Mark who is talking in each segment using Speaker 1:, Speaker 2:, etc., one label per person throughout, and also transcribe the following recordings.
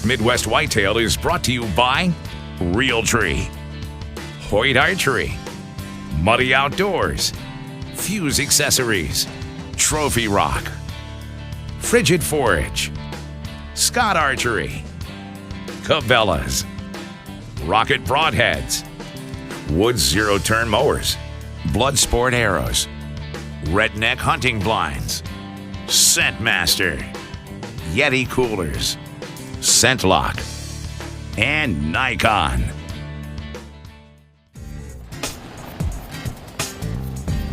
Speaker 1: Midwest Whitetail is brought to you by Realtree, Hoyt Archery, Muddy Outdoors, Fuse Accessories, Trophy Rock, Frigid Forage, Scott Archery, Cabela's, Rocket Broadheads, Woods Zero-Turn Mowers, Bloodsport Arrows, Redneck Hunting Blinds, Scentmaster, Yeti Coolers, ScentLock, and Nikon.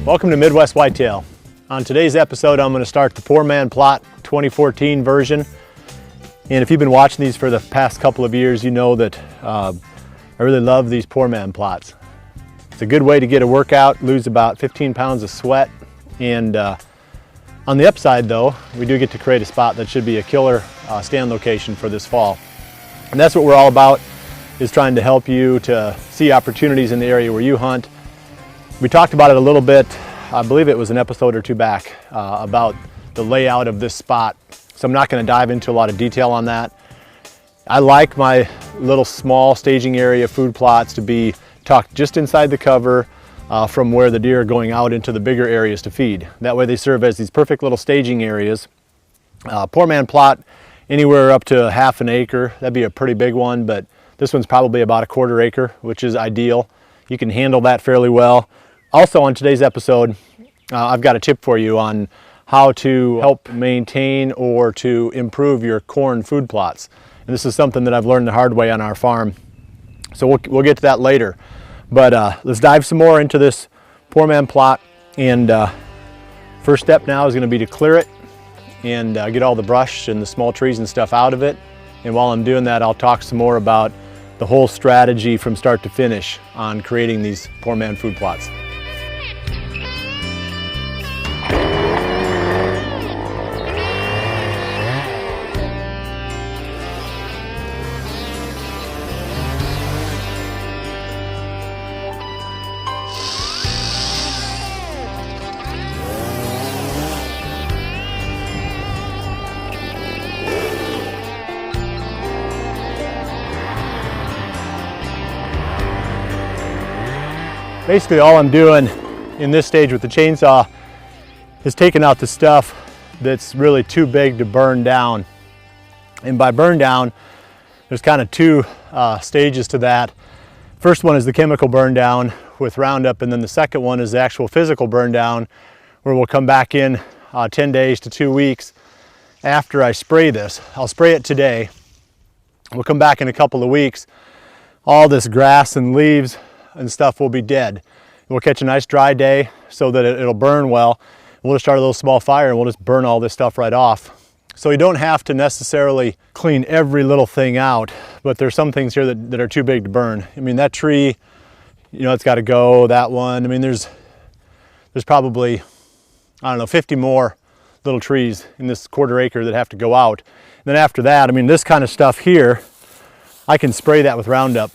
Speaker 2: Welcome to Midwest Whitetail. On today's episode, I'm going to start the Poor Man Plot 2014 version. And if you've been watching these for the past couple of years, you know that I really love these Poor Man Plots. It's a good way to get a workout, lose about 15 pounds of sweat. And on the upside though, we do get to create a spot that should be a killer stand location for this fall. And that's what we're all about, is trying to help you to see opportunities in the area where you hunt. We talked about it a little bit, I believe it was an episode or two back, about the layout of this spot. So I'm not going to dive into a lot of detail on that. I like my little small staging area food plots to be tucked just inside the cover from where the deer are going out into the bigger areas to feed. That way they serve as these perfect little staging areas. Poor Man Plot, anywhere up to half an acre. That'd be a pretty big one, but this one's probably about a quarter acre, which is ideal. You can handle that fairly well. Also on today's episode, I've got a tip for you on how to help maintain or to improve your corn food plots. And this is something that I've learned the hard way on our farm. So we'll get to that later. But let's dive some more into this Poor Man Plot. And first step now is going to be to clear it and get all the brush and the small trees and stuff out of it. And while I'm doing that, I'll talk some more about the whole strategy from start to finish on creating these Poor Man food plots. Basically all I'm doing in this stage with the chainsaw is taking out the stuff that's really too big to burn down. And by burn down, there's kind of two stages to that. First one is the chemical burn down with Roundup, and then the second one is the actual physical burn down, where we'll come back in 10 days to 2 weeks after I spray this. I'll spray it today. We'll come back in a couple of weeks. All this grass and leaves and stuff will be dead. We'll catch a nice dry day so that it'll burn well. We'll just start a little small fire and we'll just burn all this stuff right off. So you don't have to necessarily clean every little thing out, but there's some things here that are too big to burn. I mean, that tree, you know, it's got to go. That one, I mean, there's probably, I don't know, 50 more little trees in this quarter acre that have to go out. And then after that, I mean, this kind of stuff here, I can spray that with Roundup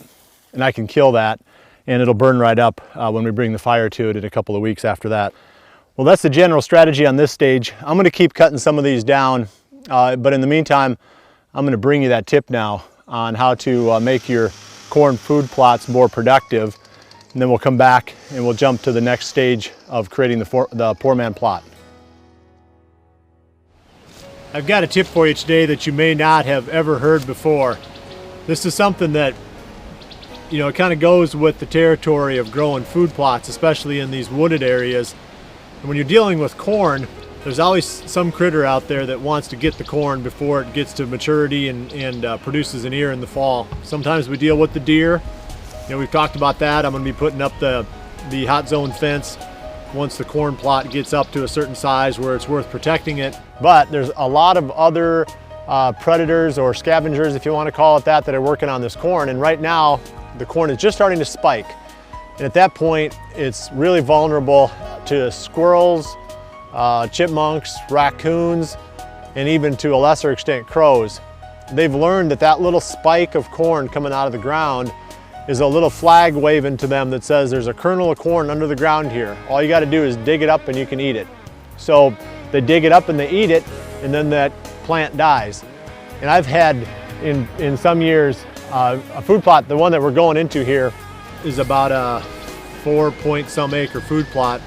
Speaker 2: and I can kill that, and it'll burn right up when we bring the fire to it in a couple of weeks after that. Well, that's the general strategy on this stage. I'm going to keep cutting some of these down, but in the meantime, I'm going to bring you that tip now on how to make your corn food plots more productive, and then we'll come back and we'll jump to the next stage of creating the Poor Man Plot. I've got a tip for you today that you may not have ever heard before. This is something that, you know, it kind of goes with the territory of growing food plots, especially in these wooded areas. And when you're dealing with corn, there's always some critter out there that wants to get the corn before it gets to maturity and produces an ear in the fall. Sometimes we deal with the deer. You know, we've talked about that. I'm going to be putting up the hot zone fence once the corn plot gets up to a certain size where it's worth protecting it. But there's a lot of other predators or scavengers, if you want to call it that are working on this corn. And right now, the corn is just starting to spike. And at that point, it's really vulnerable to squirrels, chipmunks, raccoons, and even to a lesser extent, crows. They've learned that little spike of corn coming out of the ground is a little flag waving to them that says there's a kernel of corn under the ground here. All you got to do is dig it up and you can eat it. So they dig it up and they eat it, and then that plant dies. And I've had in some years. A food plot, the one that we're going into here, is about a 4-point-some acre food plot.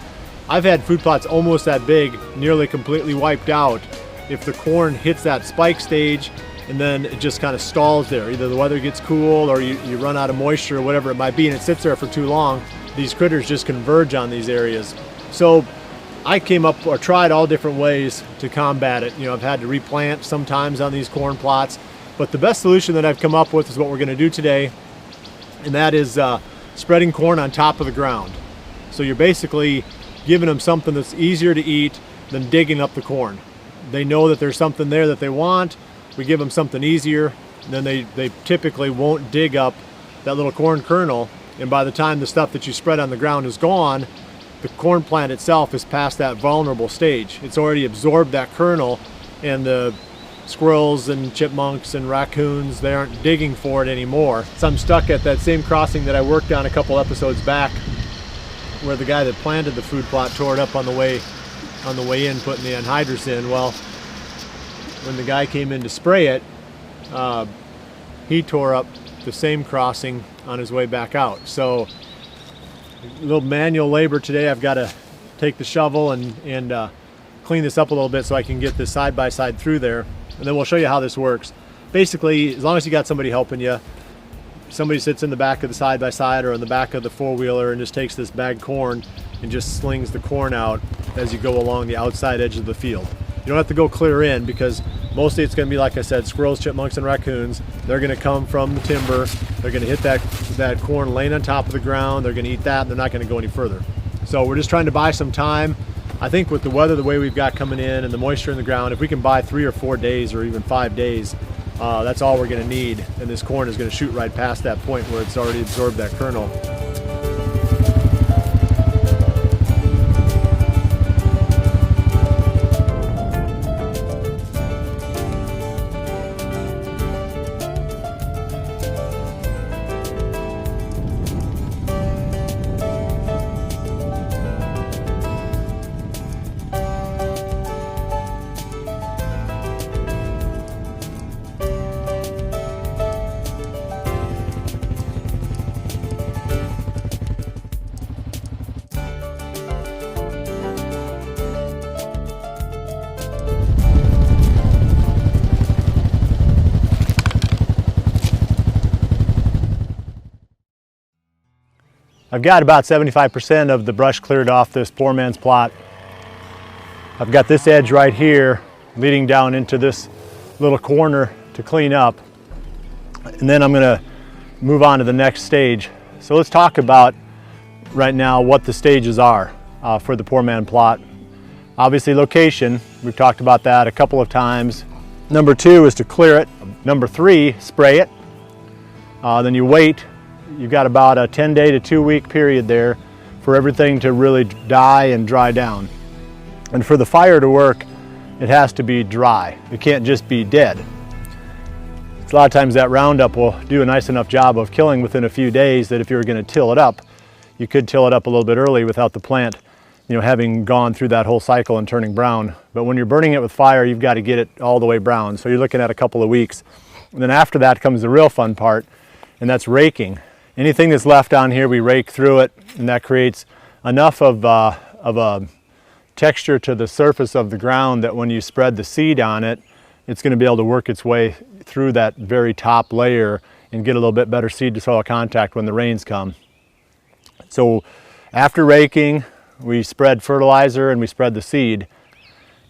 Speaker 2: I've had food plots almost that big, nearly completely wiped out. If the corn hits that spike stage and then it just kind of stalls there, either the weather gets cool or you run out of moisture or whatever it might be, and it sits there for too long, these critters just converge on these areas. So I came up or tried all different ways to combat it. You know, I've had to replant sometimes on these corn plots, but the best solution that I've come up with is what we're going to do today, and that is spreading corn on top of the ground. So you're basically giving them something that's easier to eat than digging up the corn. They know that there's something there that they want. We give them something easier, then they typically won't dig up that little corn kernel, and by the time the stuff that you spread on the ground is gone, the corn plant itself is past that vulnerable stage. It's already absorbed that kernel, and the squirrels and chipmunks and raccoons, they aren't digging for it anymore. So I'm stuck at that same crossing that I worked on a couple episodes back, where the guy that planted the food plot tore it up on the way in, putting the anhydrous in. Well, when the guy came in to spray it, he tore up the same crossing on his way back out. So a little manual labor today. I've got to take the shovel and clean this up a little bit so I can get this side by side through there, and then we'll show you how this works. Basically, as long as you got somebody helping you, somebody sits in the back of the side by side or in the back of the four-wheeler and just takes this bagged corn and just slings the corn out as you go along the outside edge of the field. You don't have to go clear in, because mostly it's going to be, like I said, squirrels, chipmunks, and raccoons. They're going to come from the timber. They're going to hit that corn laying on top of the ground. They're going to eat that, and they're not going to go any further. So we're just trying to buy some time. I think with the weather the way we've got coming in and the moisture in the ground, if we can buy 3 or 4 days or even 5 days, that's all we're going to need, and this corn is going to shoot right past that point where it's already absorbed that kernel. I've got about 75% of the brush cleared off this poor man's plot. I've got this edge right here leading down into this little corner to clean up. And then I'm gonna move on to the next stage. So let's talk about right now what the stages are for the poor man plot. Obviously location, we've talked about that a couple of times. Number 2 is to clear it. Number 3, spray it. Then you wait. You've got about a 10-day to 2-week period there for everything to really die and dry down. And for the fire to work, it has to be dry. It can't just be dead. A lot of times that Roundup will do a nice enough job of killing within a few days that if you were going to till it up, you could till it up a little bit early without the plant, you know, having gone through that whole cycle and turning brown. But when you're burning it with fire, you've got to get it all the way brown. So you're looking at a couple of weeks. And then after that comes the real fun part, and that's raking. Anything that's left on here, we rake through it, and that creates enough of a texture to the surface of the ground that when you spread the seed on it, it's going to be able to work its way through that very top layer and get a little bit better seed to soil contact when the rains come. So after raking, we spread fertilizer and we spread the seed.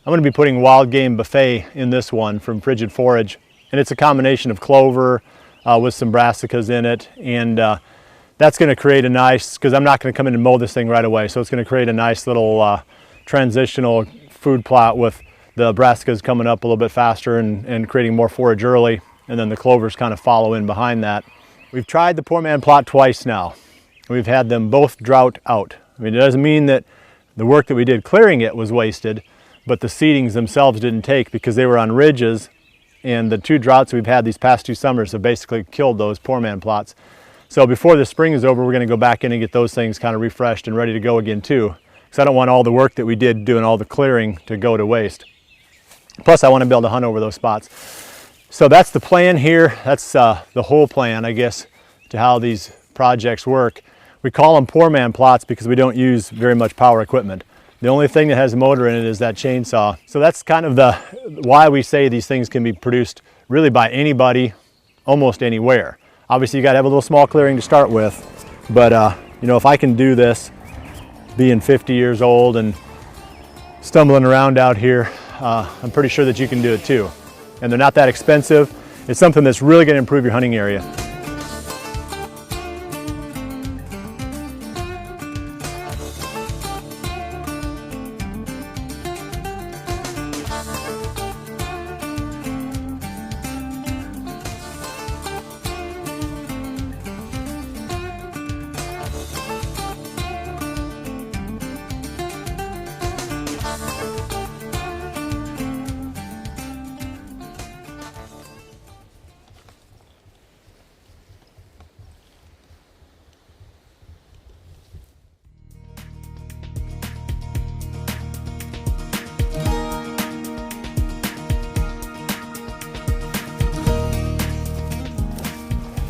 Speaker 2: I'm going to be putting Wild Game Buffet in this one from Frigid Forage, and it's a combination of clover with some brassicas in it, and that's going to create a nice, because I'm not going to come in and mow this thing right away, so it's going to create a nice little transitional food plot with the brassicas coming up a little bit faster and creating more forage early, and then the clovers kind of follow in behind that. We've tried the poor man plot twice now. We've had them both drought out. I mean, it doesn't mean that the work that we did clearing it was wasted, but the seedings themselves didn't take because they were on ridges, and the 2 droughts we've had these past 2 summers have basically killed those poor man plots. So before the spring is over, we're going to go back in and get those things kind of refreshed and ready to go again too, because I don't want all the work that we did doing all the clearing to go to waste. Plus I want to be able to hunt over those spots. So that's the plan here. That's the whole plan, I guess, to how these projects work. We call them poor man plots because we don't use very much power equipment. The only thing that has a motor in it is that chainsaw. So that's kind of why we say these things can be produced really by anybody, almost anywhere. Obviously you gotta have a little small clearing to start with, but you know, if I can do this, being 50 years old and stumbling around out here, I'm pretty sure that you can do it too. And they're not that expensive. It's something that's really gonna improve your hunting area.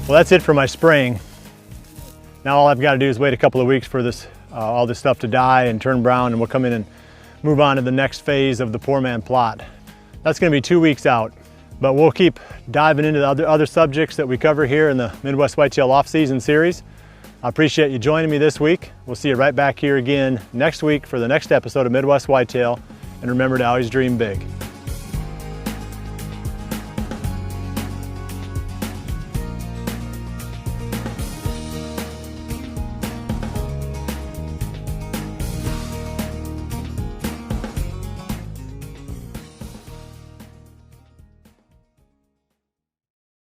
Speaker 2: Well, that's it for my spraying. Now all I've got to do is wait a couple of weeks for this, all this stuff to die and turn brown, and we'll come in and move on to the next phase of the poor man plot. That's going to be 2 weeks out, but we'll keep diving into the other subjects that we cover here in the Midwest Whitetail Off-Season series. I appreciate you joining me this week. We'll see you right back here again next week for the next episode of Midwest Whitetail, and remember to always dream big.